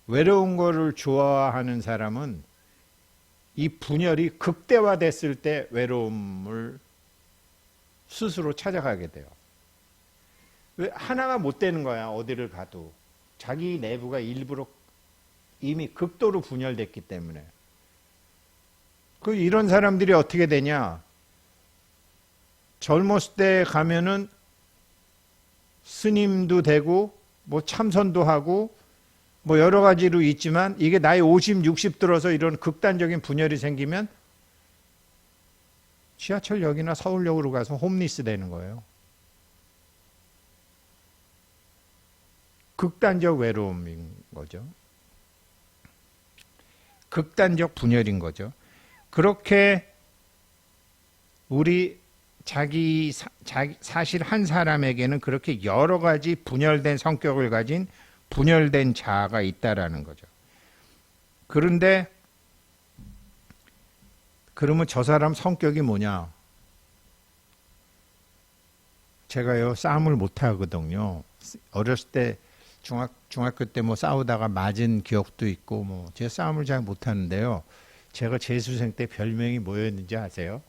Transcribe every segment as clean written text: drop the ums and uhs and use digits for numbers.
외로운 거를 좋아하는 사람은 이 분열이 극대화됐을 때 외로움을 스스로 찾아가게 돼요. 왜 하나가 못 되는 거야, 어디를 가도. 자기 내부가 일부러 이미 극도로 분열됐기 때문에. 이런 사람들이 어떻게 되냐? 젊었을 때 가면은 스님도 되고, 뭐 참선도 하고, 뭐 여러 가지로 있지만, 이게 나이 50, 60 들어서 이런 극단적인 분열이 생기면 지하철역이나 서울역으로 가서 홈리스 되는 거예요. 극단적 외로움인 거죠. 극단적 분열인 거죠. 그렇게 우리 사실 한 사람에게는 그렇게 여러 가지 분열된 성격을 가진 분열된 자아가 있다라는 거죠. 그런데 그러면 저 사람 성격이 뭐냐? 제가요 싸움을 못 하거든요. 어렸을 때 중학교 때 뭐 싸우다가 맞은 기억도 있고 뭐 제가 싸움을 잘 못 하는데요. 제가 재수생 때 별명이 뭐였는지 아세요?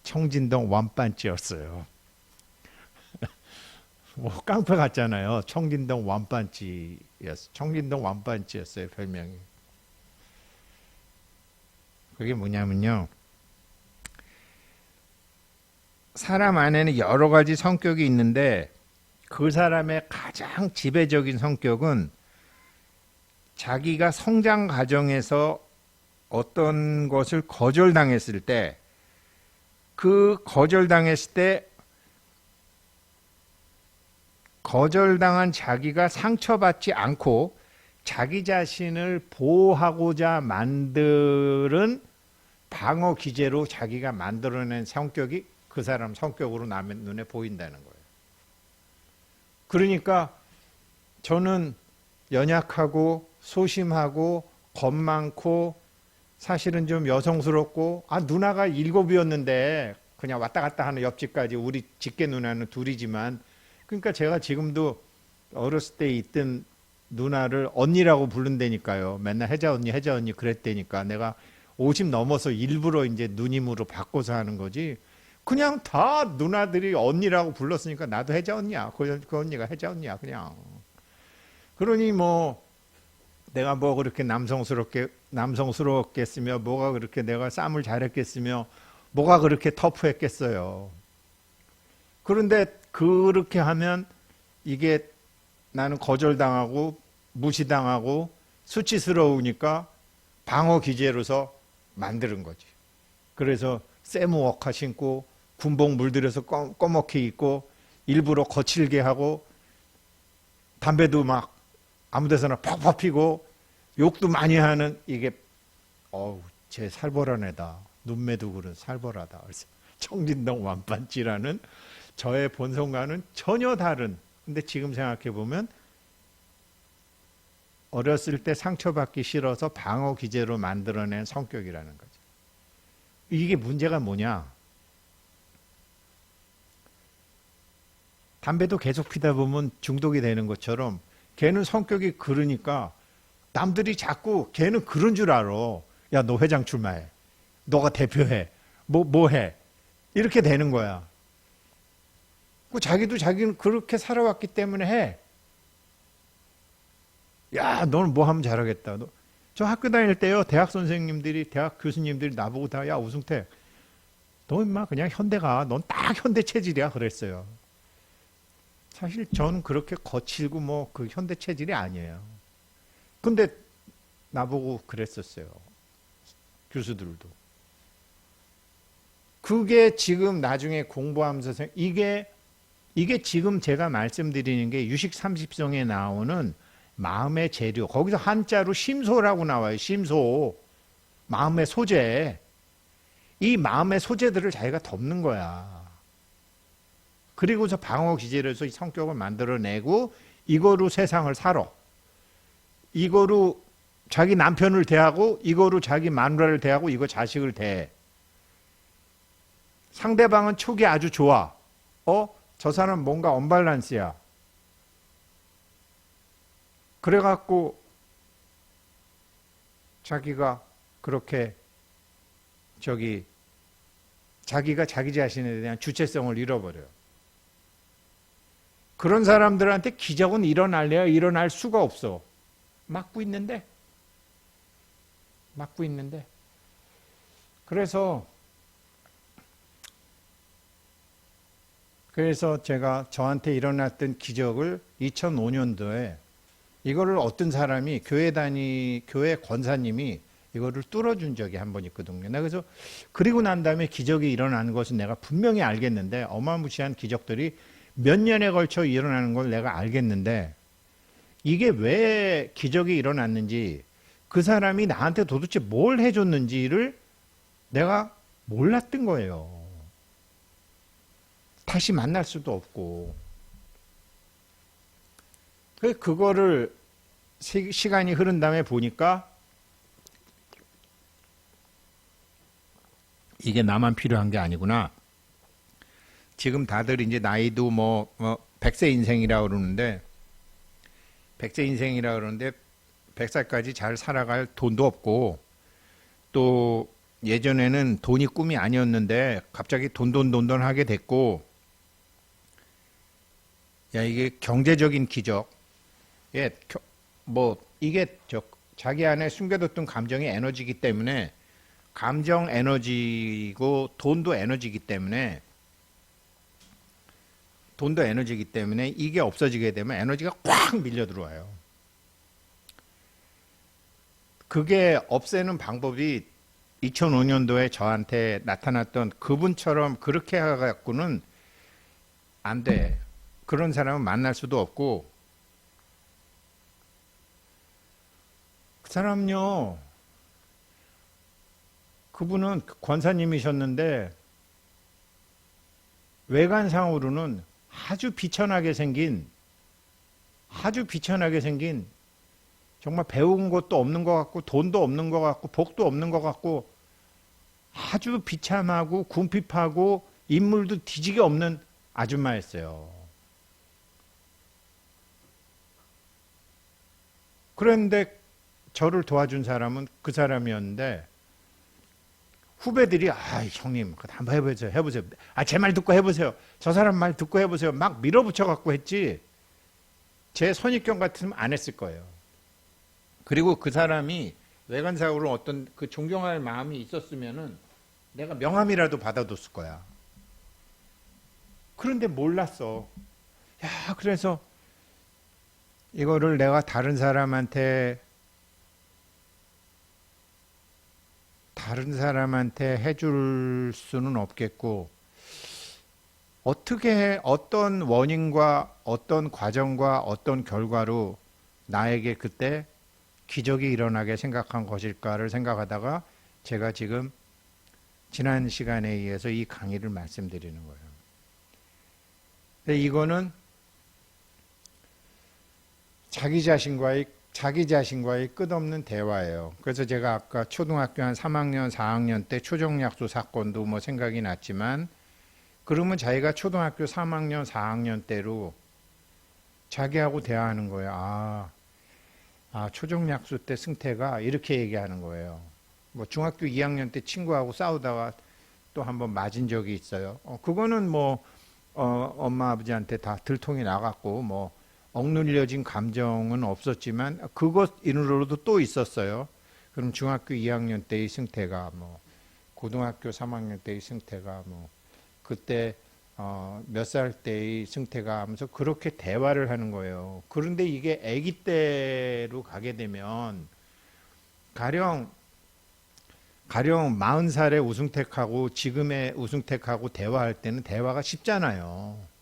청진동 완반찌였어요. 뭐 깡패 같잖아요. 청진동 완반찌였어요, 별명이. 그게 뭐냐면요. 사람 안에는 여러 가지 성격이 있는데 그 사람의 가장 지배적인 성격은 자기가 성장 과정에서 어떤 것을 거절당했을 때 그 거절당했을 때 거절당한 자기가 상처받지 않고 자기 자신을 보호하고자 만드는 방어 기제로 자기가 만들어낸 성격이 그 사람 성격으로 남의 눈에 보인다는 거예요. 그러니까 저는 연약하고 소심하고 겁 많고 사실은 좀 여성스럽고 누나가 7이었는데 그냥 왔다 갔다 하는 옆집까지 우리 직계 누나는 둘이지만 그러니까 제가 지금도 어렸을 때 있던 누나를 언니라고 부른다니까요. 맨날 혜자 언니 그랬다니까 내가 50 넘어서 일부러 이제 누님으로 바꿔서 하는 거지. 그냥 다 누나들이 언니라고 불렀으니까 나도 혜자 언니야. 그 언니가 혜자 언니야 그냥. 그러니 뭐 내가 뭐 그렇게 남성스러웠겠으며 뭐가 그렇게 내가 싸움을 잘했겠으며 뭐가 그렇게 터프했겠어요. 그런데 그렇게 하면 이게 나는 거절당하고 무시당하고 수치스러우니까 방어 기제로서 만드는 거지. 그래서 세무워카 신고 군복 물들여서 꺼멓게 입고 일부러 거칠게 하고 담배도 막 아무 데서나 팍팍 피고 욕도 많이 하는 이게 쟤 살벌한 애다. 눈매도 그런 살벌하다. 그래서 청진동 완반찌라는 저의 본성과는 전혀 다른 근데 지금 생각해 보면 어렸을 때 상처받기 싫어서 방어 기제로 만들어낸 성격이라는 거죠. 이게 문제가 뭐냐? 담배도 계속 피다 보면 중독이 되는 것처럼 걔는 성격이 그러니까 남들이 자꾸 걔는 그런 줄 알아. 야, 너 회장 출마해. 너가 대표해. 뭐 해. 이렇게 되는 거야. 자기는 그렇게 살아왔기 때문에 해. 야, 너는 뭐 하면 잘하겠다. 저 학교 다닐 때요, 대학 교수님들이 나보고 다, 야, 우승택, 너 임마 그냥 현대 가. 넌 딱 현대 체질이야. 그랬어요. 사실 저는 그렇게 거칠고 뭐 그 현대 체질이 아니에요. 근데 나보고 그랬었어요. 교수들도. 그게 지금 나중에 공부하면서 이게 지금 제가 말씀드리는 게 유식 30성에 나오는 마음의 재료. 거기서 한자로 심소라고 나와요. 심소. 마음의 소재. 이 마음의 소재들을 자기가 덮는 거야. 그리고서 방어 기제로 해서 이 성격을 만들어내고 이거로 세상을 살아. 이거로 자기 남편을 대하고 이거로 자기 마누라를 대하고 이거 자식을 대해. 상대방은 촉이 아주 좋아. 저 사람 뭔가 언밸런스야. 그래갖고 자기가 그렇게 자기가 자기 자신에 대한 주체성을 잃어버려요. 그런 사람들한테 기적은 일어날래야 일어날 수가 없어. 막고 있는데. 그래서 제가 저한테 일어났던 기적을 2005년도에 이거를 어떤 사람이 교회 권사님이 이거를 뚫어준 적이 한 번 있거든요. 그래서 그리고 난 다음에 기적이 일어나는 것은 내가 분명히 알겠는데, 어마무시한 기적들이 몇 년에 걸쳐 일어나는 걸 내가 알겠는데, 이게 왜 기적이 일어났는지, 그 사람이 나한테 도대체 뭘 해줬는지를 내가 몰랐던 거예요. 다시 만날 수도 없고. 그거를 시간이 흐른 다음에 보니까 이게 나만 필요한 게 아니구나. 지금 다들 이제 나이도 100세 인생이라고 그러는데, 100살까지 잘 살아갈 돈도 없고, 또 예전에는 돈이 꿈이 아니었는데 갑자기 돈돈 하게 됐고, 야, 이게 경제적인 기적. 이게 자기 안에 숨겨뒀던 감정이 에너지이기 때문에, 감정 에너지고 돈도 에너지이기 때문에 이게 없어지게 되면 에너지가 꽉 밀려 들어와요. 그게 없애는 방법이 2005년도에 저한테 나타났던 그분처럼 그렇게 해갖고는 안 돼. 그런 사람은 만날 수도 없고, 그 사람요, 그분은 권사님이셨는데 외관상으로는 아주 비천하게 생긴 정말 배운 것도 없는 것 같고 돈도 없는 것 같고 복도 없는 것 같고 아주 비참하고 궁핍하고 인물도 뒤지게 없는 아줌마였어요. 그런데 저를 도와준 사람은 그 사람이었는데, 후배들이 형님 한번 해보세요. 제 말 듣고 해보세요. 저 사람 말 듣고 해보세요. 막 밀어붙여 갖고 했지, 제 선입견 같으면 안 했을 거예요. 그리고 그 사람이 외관상으로 어떤 그 존경할 마음이 있었으면은 내가 명함이라도 받아뒀을 거야. 그런데 몰랐어. 그래서 이거를 내가 다른 사람한테 해줄 수는 없겠고, 어떤 원인과 어떤 과정과 어떤 결과로 나에게 그때 기적이 일어나게 생각한 것일까를 생각하다가 제가 지금 지난 시간에 의해서 이 강의를 말씀드리는 거예요. 이거는 자기 자신과의 끝없는 대화예요. 그래서 제가 아까 초등학교 한 3학년, 4학년 때 초정약수 사건도 생각이 났지만, 그러면 자기가 초등학교 3학년, 4학년 때로 자기하고 대화하는 거예요. 초정약수 때 승태가 이렇게 얘기하는 거예요. 중학교 2학년 때 친구하고 싸우다가 또 한번 맞은 적이 있어요. 그거는 엄마 아버지한테 다 들통이 나갔고 억눌려진 감정은 없었지만 그것 이후로도 또 있었어요. 그럼 중학교 2학년 때의 승태가 고등학교 3학년 때의 승태가 그때 몇 살 때의 승태가 하면서 그렇게 대화를 하는 거예요. 그런데 이게 아기 때로 가게 되면 가령 40살의 우승택하고 지금의 우승택하고 대화할 때는 대화가 쉽잖아요.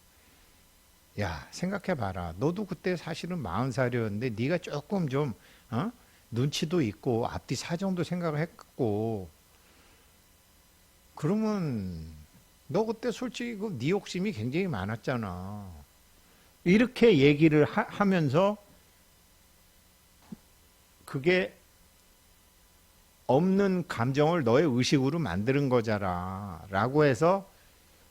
야, 생각해봐라. 너도 그때 사실은 40살이었는데 네가 조금 좀 눈치도 있고 앞뒤 사정도 생각을 했고, 그러면 너 그때 솔직히 네 욕심이 굉장히 많았잖아. 이렇게 얘기를 하면서 그게 없는 감정을 너의 의식으로 만드는 거잖아 라고 해서,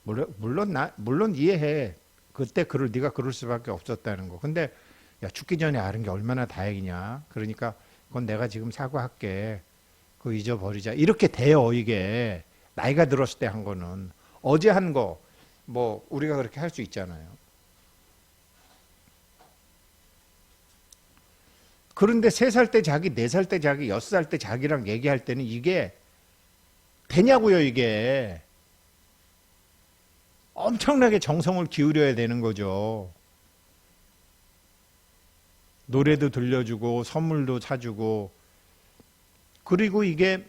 물론 이해해. 그때 네가 그럴 수밖에 없었다는 거. 근데 야, 죽기 전에 아는 게 얼마나 다행이냐. 그러니까 그건 내가 지금 사과할게. 그거 잊어버리자. 이렇게 돼요, 이게. 나이가 들었을 때 한 거는. 어제 한 거, 뭐, 우리가 그렇게 할 수 있잖아요. 그런데 3살 때 자기, 4살 때 자기, 6살 때 자기랑 얘기할 때는 이게 되냐고요, 이게. 엄청나게 정성을 기울여야 되는 거죠. 노래도 들려주고, 선물도 사주고, 그리고 이게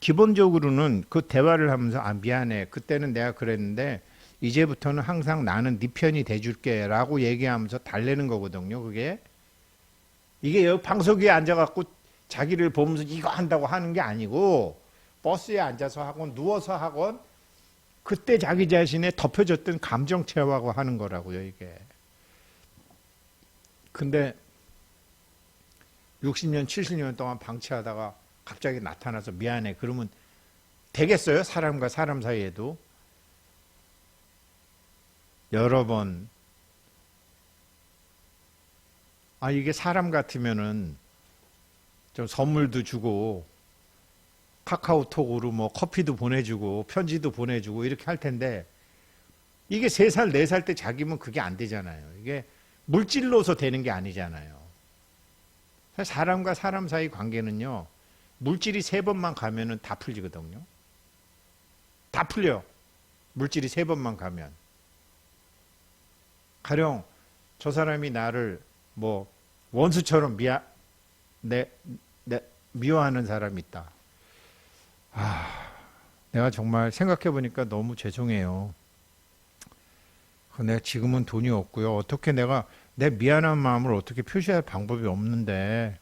기본적으로는 그 대화를 하면서 아 미안해 그때는 내가 그랬는데 이제부터는 항상 나는 네 편이 돼줄게 라고 얘기하면서 달래는 거거든요. 그게 이게 여기 방석 위에 앉아갖고 자기를 보면서 이거 한다고 하는 게 아니고 버스에 앉아서 하건 누워서 하건 그때 자기 자신의 덮여졌던 감정 체화하고 하는 거라고요. 이게 근데 60년 70년 동안 방치하다가 갑자기 나타나서 미안해 그러면 되겠어요? 사람과 사람 사이에도 여러 번 이게 사람 같으면은 좀 선물도 주고 카카오톡으로 뭐 커피도 보내주고 편지도 보내주고 이렇게 할 텐데 이게 3살 4살 때 자기면 그게 안 되잖아요. 이게 물질로서 되는 게 아니잖아요. 사람과 사람 사이 관계는요 물질이 3번만 가면은 다 풀리거든요. 다 풀려. 물질이 3번만 가면. 가령 저 사람이 나를 뭐 원수처럼 미워하는 사람이 있다. 내가 정말 생각해 보니까 너무 죄송해요. 내가 지금은 돈이 없고요. 어떻게 내가 내 미안한 마음을 어떻게 표시할 방법이 없는데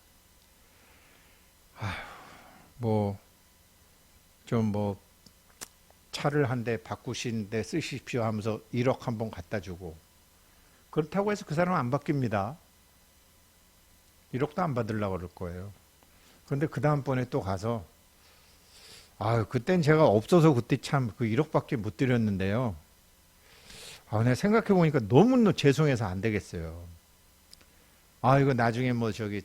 뭐 좀 뭐 차를 한 대 바꾸시는데 쓰십시오 하면서 1억 한번 갖다 주고 그렇다고 해서 그 사람은 안 바뀝니다. 1억도 안 받으려고 그럴 거예요. 그런데 그 다음번에 또 가서 그땐 제가 없어서 그때 참 그 1억밖에 못 드렸는데요. 내가 생각해 보니까 너무 죄송해서 안 되겠어요. 이거 나중에 뭐 저기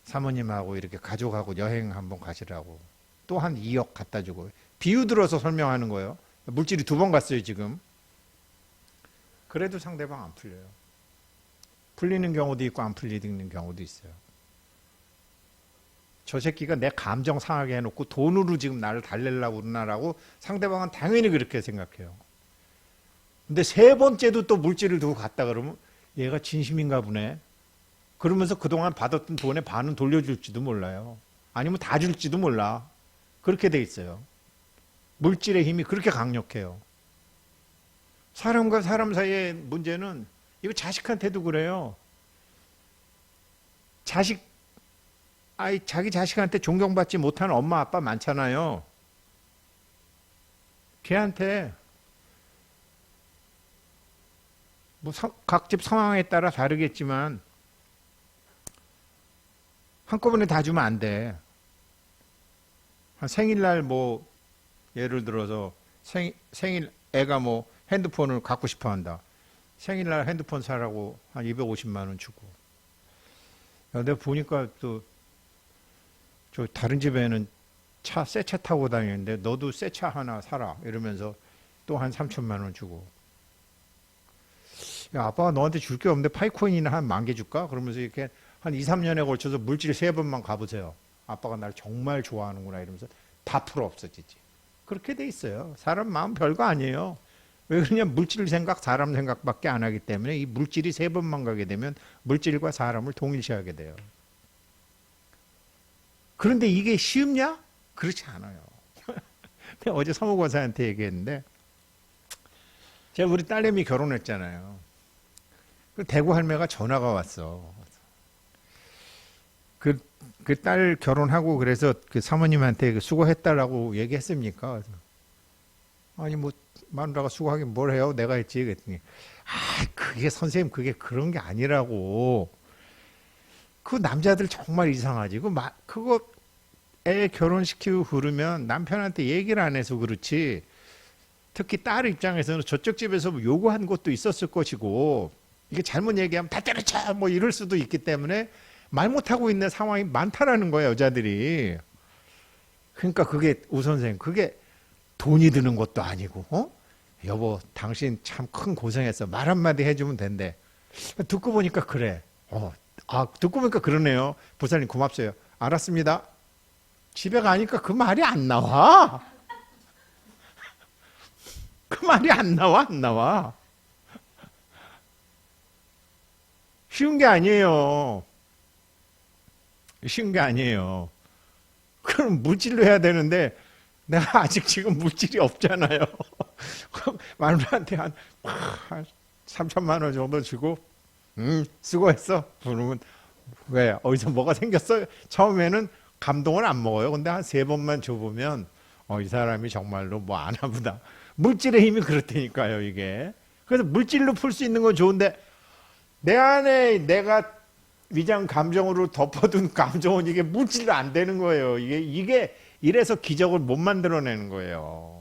사모님하고 이렇게 가족하고 여행 한번 가시라고 또 한 2억 갖다 주고 비유 들어서 설명하는 거예요. 물질이 2번 갔어요 지금. 그래도 상대방 안 풀려요. 풀리는 경우도 있고 안 풀리는 경우도 있어요. 저 새끼가 내 감정 상하게 해놓고 돈으로 지금 나를 달래려고 그러나라고 상대방은 당연히 그렇게 생각해요. 근데 3번째도 또 물질을 두고 갔다 그러면 얘가 진심인가 보네. 그러면서 그동안 받았던 돈의 반은 돌려줄지도 몰라요. 아니면 다 줄지도 몰라. 그렇게 돼 있어요. 물질의 힘이 그렇게 강력해요. 사람과 사람 사이의 문제는 이거 자식한테도 그래요. 자기 자식한테 존경받지 못하는 엄마 아빠 많잖아요. 걔한테 뭐 각 집 상황에 따라 다르겠지만 한꺼번에 다 주면 안 돼. 한 생일날 뭐 예를 들어서 생일 애가 뭐 핸드폰을 갖고 싶어 한다. 생일날 핸드폰 사라고 한 250만 원 주고. 내가 보니까 또 저 다른 집에는 새 차 타고 다니는데 너도 새 차 하나 사라 이러면서 또 한 3천만 원 주고. 야, 아빠가 너한테 줄 게 없는데 파이코인이나 한 10,000개 줄까? 그러면서 이렇게 한 2, 3년에 걸쳐서 물질 3번만 가보세요. 아빠가 날 정말 좋아하는구나 이러면서 다 풀어 없어지지. 그렇게 돼 있어요. 사람 마음 별거 아니에요. 왜 그러냐? 물질 생각, 사람 생각밖에 안 하기 때문에 이 물질이 3번만 가게 되면 물질과 사람을 동일시하게 돼요. 그런데 이게 쉽냐? 그렇지 않아요. 어제 사무관사한테 얘기했는데 제가 우리 딸내미 결혼했잖아요. 그 대구 할매가 전화가 왔어. 그 딸 결혼하고 그래서 그 사모님한테 수고했다라고 얘기했습니까? 그래서 아니 뭐 마누라가 수고하긴 뭘 해요? 내가 했지. 그랬더니 그게 선생님 그게 그런 게 아니라고. 그 남자들 정말 이상하지. 그거 애 결혼시키고 그러면 남편한테 얘기를 안 해서 그렇지. 특히 딸 입장에서는 저쪽 집에서 요구한 것도 있었을 것이고 이게 잘못 얘기하면 다 때려쳐 뭐 이럴 수도 있기 때문에 말 못하고 있는 상황이 많다라는 거예요, 여자들이. 그러니까 그게 우 선생님, 그게 돈이 드는 것도 아니고, 여보, 당신 참 큰 고생했어. 말 한마디 해주면 된대. 듣고 보니까 그래. 듣고 보니까 그러네요. 부사님 고맙어요. 알았습니다. 집에 가니까 그 말이 안 나와. 그 말이 안 나와. 쉬운 게 아니에요. 쉬운 게 아니에요. 그럼 물질로 해야 되는데 내가 아직 지금 물질이 없잖아요. 마누라한테 한 3천만 원 정도 주고 수고했어. 그러면 왜 어디서 뭐가 생겼어? 처음에는 감동을 안 먹어요. 근데 한 3번만 줘보면 이 사람이 정말로 뭐 아나 보다. 물질의 힘이 그렇다니까요, 이게. 그래서 물질로 풀 수 있는 건 좋은데 내 안에 내가 위장 감정으로 덮어둔 감정은 이게 물질로 안 되는 거예요. 이게 이래서 기적을 못 만들어내는 거예요.